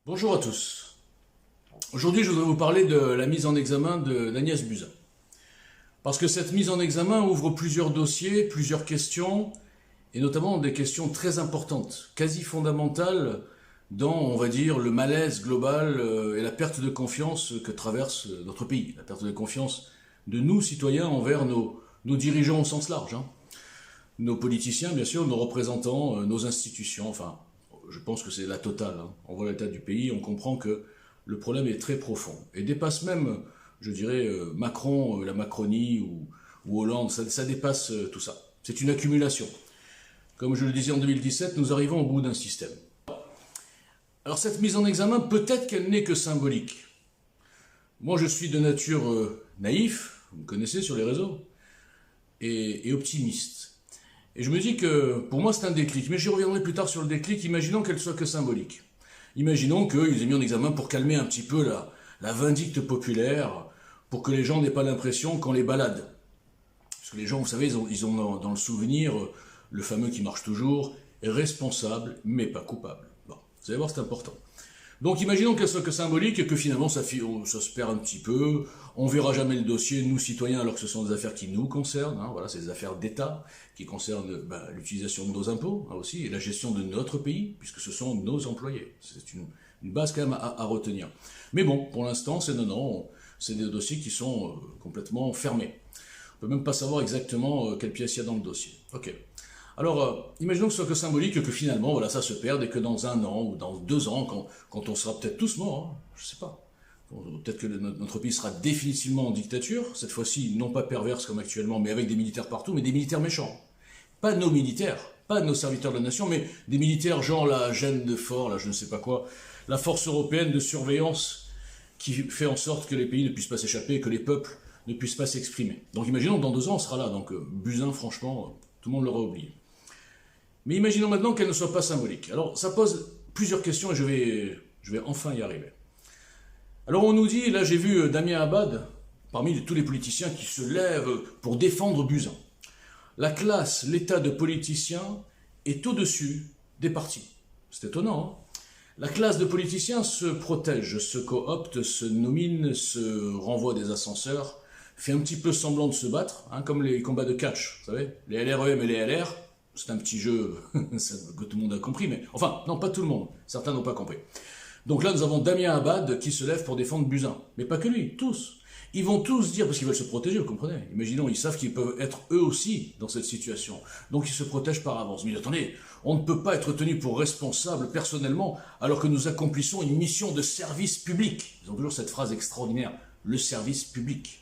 Bonjour à tous. Aujourd'hui, je voudrais vous parler de la mise en examen d'Agnès Buzyn. Parce que cette mise en examen ouvre plusieurs dossiers, plusieurs questions, et notamment des questions très importantes, quasi fondamentales dans, on va dire, le malaise global et la perte de confiance que traverse notre pays. La perte de confiance de nous, citoyens, envers nos dirigeants au sens large. Nos politiciens, bien sûr, nos représentants, nos institutions, enfin, je pense que c'est la totale. On voit l'état du pays, on comprend que le problème est très profond et dépasse même, je dirais, Macron, la Macronie ou Hollande, ça dépasse tout ça. C'est une accumulation. Comme je le disais en 2017, nous arrivons au bout d'un système. Alors cette mise en examen, peut-être qu'elle n'est que symbolique. Moi, je suis de nature naïf, vous me connaissez sur les réseaux, et optimiste. Et je me dis que, pour moi, c'est un déclic. Mais j'y reviendrai plus tard sur le déclic. Imaginons qu'elle soit que symbolique. Imaginons qu'ils aient mis en examen pour calmer un petit peu la vindicte populaire, pour que les gens n'aient pas l'impression qu'on les balade. Parce que les gens, vous savez, ils ont dans le souvenir le fameux qui marche toujours, responsable, mais pas coupable. Bon, vous allez voir, c'est important. Donc imaginons qu'elle soit que symbolique et que finalement ça se perd un petit peu, on verra jamais le dossier, nous citoyens, alors que ce sont des affaires qui nous concernent, voilà, c'est des affaires d'État qui concernent l'utilisation de nos impôts aussi, et la gestion de notre pays, puisque ce sont nos employés. C'est une base quand même à retenir. Mais bon, pour l'instant, c'est des dossiers qui sont complètement fermés. On peut même pas savoir exactement quelle pièce il y a dans le dossier. Ok. Alors, imaginons que ce soit que symbolique, que finalement, voilà, ça se perde et que dans 1 an ou dans 2 ans, quand on sera peut-être tous morts, je sais pas, peut-être que notre pays sera définitivement en dictature, cette fois-ci, non pas perverse comme actuellement, mais avec des militaires partout, mais des militaires méchants. Pas nos militaires, pas nos serviteurs de la nation, mais des militaires genre la gêne de fort, là, je ne sais pas quoi, la force européenne de surveillance qui fait en sorte que les pays ne puissent pas s'échapper, que les peuples ne puissent pas s'exprimer. Donc imaginons que dans 2 ans, on sera là, donc Buzyn, franchement, tout le monde l'aura oublié. Mais imaginons maintenant qu'elle ne soit pas symbolique. Alors, ça pose plusieurs questions et je vais enfin y arriver. Alors, on nous dit, là j'ai vu Damien Abad, parmi tous les politiciens qui se lèvent pour défendre Buzyn. La classe, l'état de politicien est au-dessus des partis. C'est étonnant, hein? La classe de politiciens se protège, se coopte, se nomine, se renvoie des ascenseurs, fait un petit peu semblant de se battre, comme les combats de catch, vous savez, les LREM et les LR. C'est un petit jeu que tout le monde a compris, mais enfin, non, pas tout le monde. Certains n'ont pas compris. Donc là, nous avons Damien Abad qui se lève pour défendre Buzyn. Mais pas que lui, tous. Ils vont tous dire, parce qu'ils veulent se protéger, vous comprenez. Imaginons, ils savent qu'ils peuvent être eux aussi dans cette situation. Donc ils se protègent par avance. Mais attendez, on ne peut pas être tenu pour responsable personnellement alors que nous accomplissons une mission de service public. Ils ont toujours cette phrase extraordinaire, le service public.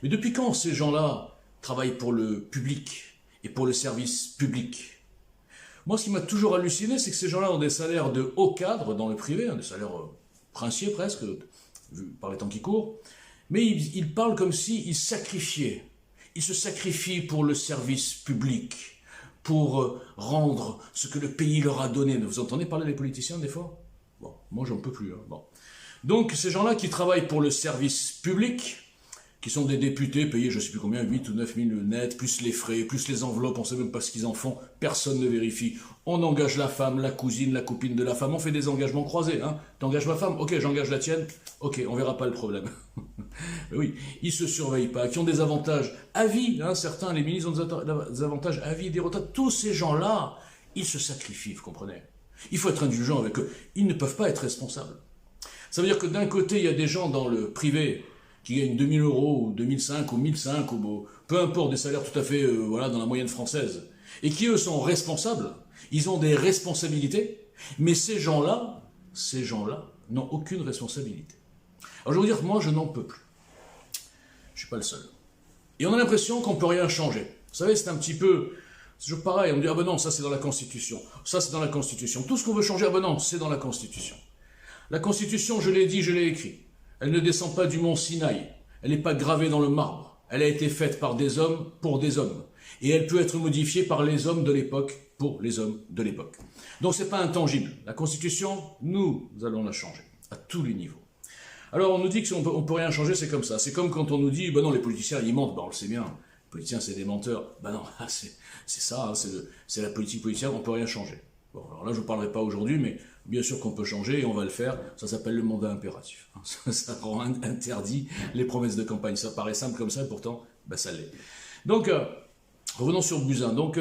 Mais depuis quand ces gens-là travaillent pour le public et pour le service public? Moi, ce qui m'a toujours halluciné, c'est que ces gens-là ont des salaires de haut cadre dans le privé, des salaires princiers presque, vu par les temps qui courent, mais ils parlent comme s'ils sacrifiaient. Ils se sacrifient pour le service public, pour rendre ce que le pays leur a donné. Vous entendez parler des politiciens des fois? Bon, moi j'en peux plus. Bon. Donc ces gens-là qui travaillent pour le service public, qui sont des députés payés, je ne sais plus combien, 8 ou 9 000 net, plus les frais, plus les enveloppes, on ne sait même pas ce qu'ils en font, personne ne vérifie. On engage la femme, la cousine, la copine de la femme, on fait des engagements croisés. T'engages ma femme? Ok, j'engage la tienne. Ok, on verra pas le problème. Mais oui, ils se surveillent pas, qui ont des avantages à vie, certains, les ministres ont des avantages à vie, des retraites. Tous ces gens-là, ils se sacrifient, vous comprenez? Il faut être indulgent avec eux. Ils ne peuvent pas être responsables. Ça veut dire que d'un côté, il y a des gens dans le privé qui gagnent 2 000 € ou 2 500 ou 1 500 ou peu importe, des salaires tout à fait dans la moyenne française, et qui eux sont responsables, ils ont des responsabilités, mais ces gens-là n'ont aucune responsabilité. Alors je vais vous dire que moi je n'en peux plus. Je suis pas le seul. Et on a l'impression qu'on peut rien changer. Vous savez, c'est un petit peu, c'est toujours pareil, on me dit ah ben non, ça c'est dans la Constitution, ça c'est dans la Constitution, tout ce qu'on veut changer, ah ben non, c'est dans la Constitution. La Constitution, je l'ai dit, je l'ai écrit. Elle ne descend pas du mont Sinaï, elle n'est pas gravée dans le marbre, elle a été faite par des hommes pour des hommes, et elle peut être modifiée par les hommes de l'époque pour les hommes de l'époque. Donc c'est pas intangible. La Constitution, nous allons la changer, à tous les niveaux. Alors on nous dit qu'on ne peut rien changer, c'est comme ça. C'est comme quand on nous dit, ben non, les politiciens ils mentent, ben on le sait bien, les politiciens c'est des menteurs. Ben non, c'est ça, c'est la politique politicienne, on ne peut rien changer. Bon, alors là je ne parlerai pas aujourd'hui, mais Bien sûr qu'on peut changer et on va le faire, ça s'appelle le mandat impératif. Ça rend interdit les promesses de campagne. Ça paraît simple comme ça, et pourtant, ben, ça l'est. Donc, revenons sur Buzyn. Donc,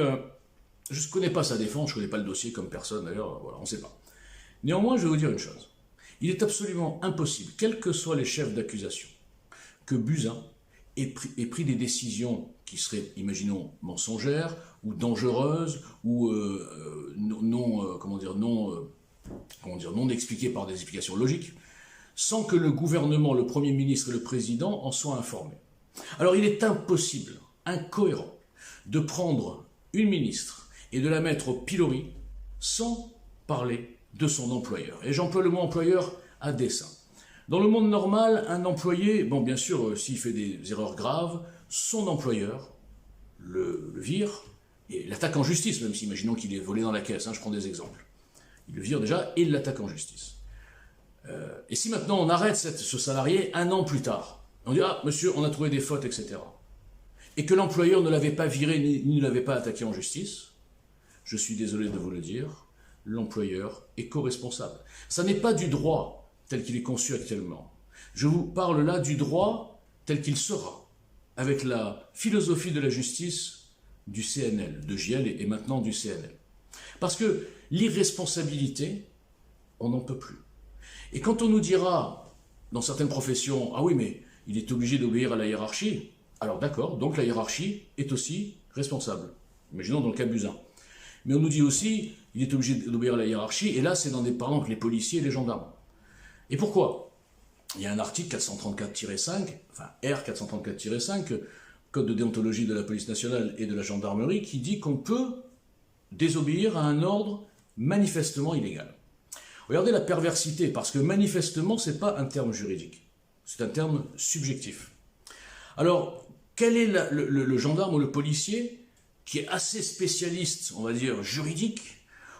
je ne connais pas sa défense, je ne connais pas le dossier comme personne d'ailleurs, voilà, on ne sait pas. Néanmoins, je vais vous dire une chose. Il est absolument impossible, quels que soient les chefs d'accusation, que Buzyn ait pris des décisions qui seraient, imaginons, mensongères, ou dangereuses, ou non expliquées par des explications logiques, sans que le gouvernement, le Premier ministre et le Président en soient informés. Alors il est impossible, incohérent, de prendre une ministre et de la mettre au pilori sans parler de son employeur. Et j'emploie le mot employeur à dessein. Dans le monde normal, un employé, bon bien sûr, s'il fait des erreurs graves, son employeur le vire et l'attaque en justice, même si imaginons qu'il est volé dans la caisse, je prends des exemples. Il le vire déjà et il l'attaque en justice. Et si maintenant on arrête ce salarié 1 an plus tard, on dit « Ah, monsieur, on a trouvé des fautes, etc. » et que l'employeur ne l'avait pas viré ni ne l'avait pas attaqué en justice, je suis désolé de vous le dire, l'employeur est co-responsable. Ça n'est pas du droit tel qu'il est conçu actuellement. Je vous parle là du droit tel qu'il sera, avec la philosophie de la justice du CNL, de JL et maintenant du CNL. Parce que l'irresponsabilité, on n'en peut plus. Et quand on nous dira, dans certaines professions, ah oui, mais il est obligé d'obéir à la hiérarchie, alors d'accord, donc la hiérarchie est aussi responsable. Imaginons dans le cas Buzyn. Mais on nous dit aussi, il est obligé d'obéir à la hiérarchie, et là c'est dans des parents que les policiers et les gendarmes. Et pourquoi? Il y a un article 434-5, enfin R434-5, Code de déontologie de la police nationale et de la gendarmerie, qui dit qu'on peut désobéir à un ordre manifestement illégal. Regardez la perversité, parce que manifestement, ce n'est pas un terme juridique, c'est un terme subjectif. Alors, quel est le gendarme ou le policier qui est assez spécialiste, on va dire, juridique,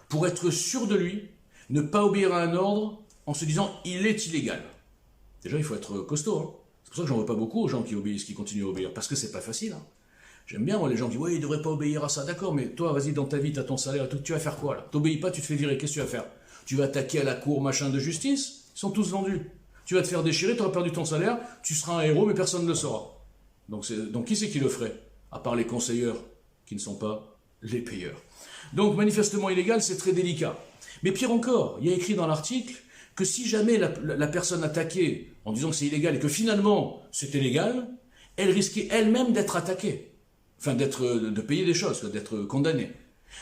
pour être sûr de lui, ne pas obéir à un ordre en se disant « il est illégal ». Déjà, il faut être costaud. C'est pour ça que j'en veux pas beaucoup aux gens qui obéissent, qui continuent à obéir, parce que c'est pas facile. J'aime bien, moi, les gens qui disent « ouais, il devrait pas obéir à ça ». D'accord, mais toi, vas-y, dans ta vie, tu as ton salaire et tout, tu vas faire quoi, là? T'obéis pas, tu te fais virer, qu'est-ce que tu vas faire? Tu vas attaquer à la cour, machin de justice? Ils sont tous vendus. Tu vas te faire déchirer, tu auras perdu ton salaire, tu seras un héros, mais personne ne le saura. Donc qui c'est qui le ferait? À part les conseilleurs, qui ne sont pas les payeurs. Donc, manifestement illégal, c'est très délicat. Mais pire encore, il y a écrit dans l'article que si jamais la personne attaquée, en disant que c'est illégal, et que finalement c'était légal, elle risquait elle-même d'être attaquée. Enfin, de payer des choses, d'être condamnée.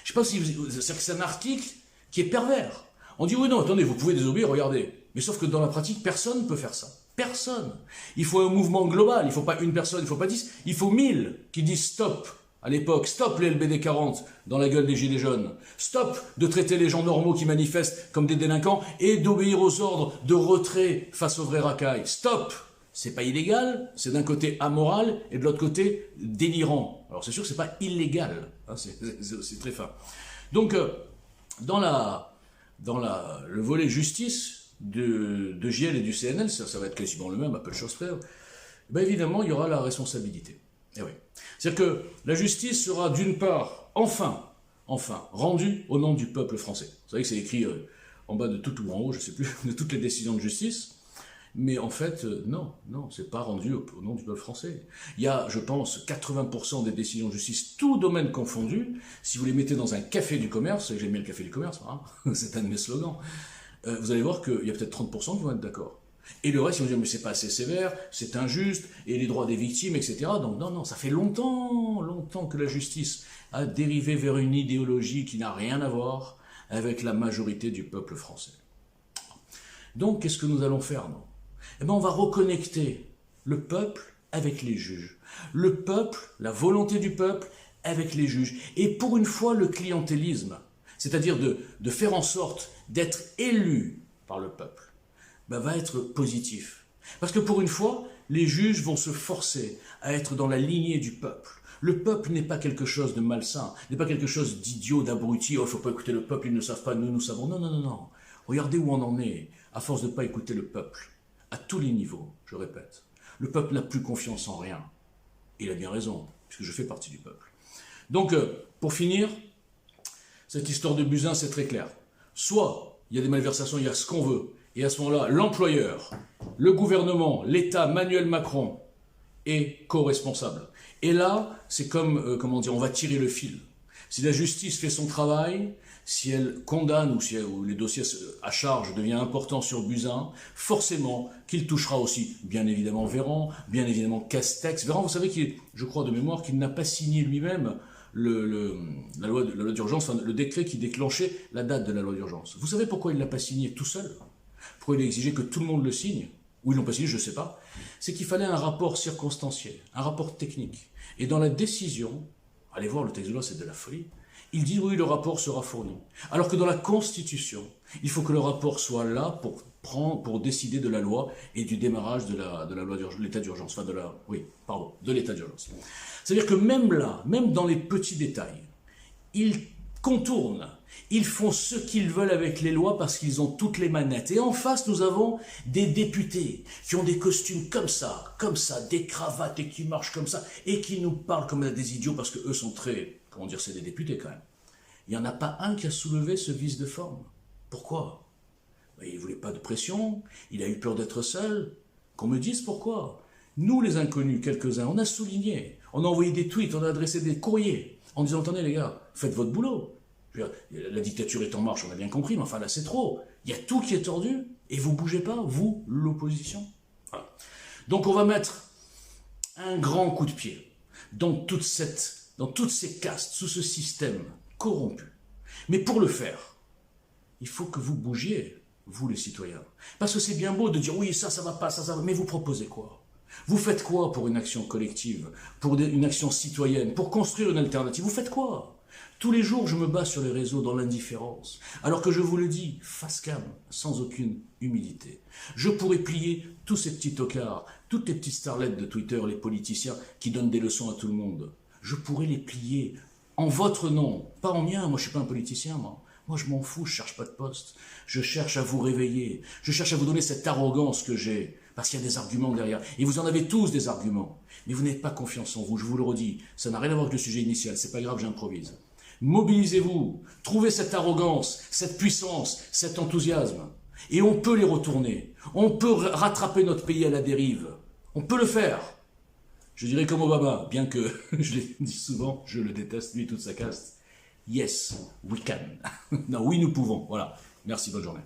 Je ne sais pas si c'est un article qui est pervers. On dit, oui, non, attendez, vous pouvez désobéir, regardez. Mais sauf que dans la pratique, personne ne peut faire ça. Personne. Il faut un mouvement global, il ne faut pas une personne, il ne faut pas 10, il faut 1000 qui disent stop. À l'époque, stop les LBD 40 dans la gueule des gilets jaunes. Stop de traiter les gens normaux qui manifestent comme des délinquants et d'obéir aux ordres de retrait face aux vrais racailles. Stop. C'est pas illégal, c'est d'un côté amoral et de l'autre côté délirant. Alors c'est sûr que c'est pas illégal, c'est très fin. Donc dans le volet justice de JL et du CNL, ça va être quasiment le même, à peu de choses près, ben évidemment il y aura la responsabilité. Et oui. C'est-à-dire que la justice sera d'une part, enfin, rendue au nom du peuple français. Vous savez que c'est écrit en bas de tout ou en haut, je ne sais plus, de toutes les décisions de justice. Mais en fait, non, c'est pas rendu au nom du peuple français. Il y a, je pense, 80% des décisions de justice, tout domaine confondu. Si vous les mettez dans un café du commerce, j'aime bien le café du commerce, c'est un de mes slogans, vous allez voir qu'il y a peut-être 30% qui vont être d'accord. Et le reste, ils vont dire, mais c'est pas assez sévère, c'est injuste, et les droits des victimes, etc. Donc non, ça fait longtemps que la justice a dérivé vers une idéologie qui n'a rien à voir avec la majorité du peuple français. Donc, qu'est-ce que nous allons faire, non? Eh bien, on va reconnecter le peuple avec les juges. Le peuple, la volonté du peuple avec les juges. Et pour une fois, le clientélisme, c'est-à-dire de faire en sorte d'être élu par le peuple, va être positif. Parce que pour une fois, les juges vont se forcer à être dans la lignée du peuple. Le peuple n'est pas quelque chose de malsain, n'est pas quelque chose d'idiot, d'abruti, il ne faut pas écouter le peuple, ils ne savent pas, nous savons. Non. Regardez où on en est, à force de ne pas écouter le peuple. À tous les niveaux, je répète. Le peuple n'a plus confiance en rien. Il a bien raison, puisque je fais partie du peuple. Donc, pour finir, cette histoire de Buzyn, c'est très clair. Soit il y a des malversations, il y a ce qu'on veut. Et à ce moment-là, l'employeur, le gouvernement, l'État, Manuel Macron, est co-responsable. Et là, c'est comme, comment dire, on va tirer le fil. Si la justice fait son travail, si elle condamne ou si les dossiers à charge deviennent importants sur Buzyn, forcément qu'il touchera aussi, bien évidemment, Véran, bien évidemment Castex. Véran, vous savez qu'il, je crois de mémoire, qu'il n'a pas signé lui-même la loi d'urgence, enfin, le décret qui déclenchait la date de la loi d'urgence. Vous savez pourquoi il ne l'a pas signé tout seul? Pourquoi il a exigé que tout le monde le signe? Ou ils l'ont pas signé, je ne sais pas. C'est qu'il fallait un rapport circonstanciel, un rapport technique. Et dans la décision, allez voir le texte de loi, c'est de la folie, il dit oui, le rapport sera fourni. Alors que dans la Constitution, il faut que le rapport soit là pour décider de la loi et du démarrage de la loi d'urgence, l'état d'urgence, enfin de l'état d'urgence. C'est-à-dire que même là, même dans les petits détails, ils contournent, ils font ce qu'ils veulent avec les lois parce qu'ils ont toutes les manettes. Et en face, nous avons des députés qui ont des costumes comme ça, des cravates et qui marchent comme ça, et qui nous parlent comme des idiots parce qu'eux sont très, comment dire, c'est des députés quand même. Il n'y en a pas un qui a soulevé ce vice de forme. Pourquoi? Il ne voulait pas de pression, il a eu peur d'être seul. Qu'on me dise pourquoi. Nous, les inconnus, quelques-uns, on a souligné, on a envoyé des tweets, on a adressé des courriers en disant, attendez les gars, faites votre boulot. La dictature est en marche, on a bien compris, mais enfin là c'est trop. Il y a tout qui est tordu et vous bougez pas, vous, l'opposition. Voilà. Donc on va mettre un grand coup de pied dans toutes ces castes, sous ce système corrompu. Mais pour le faire, il faut que vous bougiez, vous les citoyens. Parce que c'est bien beau de dire oui, ça va pas, ça va, mais vous proposez quoi? Vous faites quoi pour une action collective, pour une action citoyenne, pour construire une alternative? Vous faites quoi? Tous les jours, je me bats sur les réseaux dans l'indifférence, alors que je vous le dis, face cam, sans aucune humilité. Je pourrais plier tous ces petits tocards, toutes les petites starlettes de Twitter, les politiciens qui donnent des leçons à tout le monde. Je pourrais les plier en votre nom, pas en mien, moi je suis pas un politicien, moi. Moi je m'en fous, je cherche pas de poste. Je cherche à vous réveiller, je cherche à vous donner cette arrogance que j'ai, parce qu'il y a des arguments derrière. Et vous en avez tous des arguments, mais vous n'avez pas confiance en vous, je vous le redis. Ça n'a rien à voir avec le sujet initial, c'est pas grave, j'improvise. Mobilisez-vous, trouvez cette arrogance, cette puissance, cet enthousiasme. Et on peut les retourner. On peut rattraper notre pays à la dérive. On peut le faire. Je dirais comme Obama, bien que, je l'ai dit souvent, je le déteste, lui et toute sa caste. Yes, we can. Non, oui, nous pouvons. Voilà. Merci, bonne journée.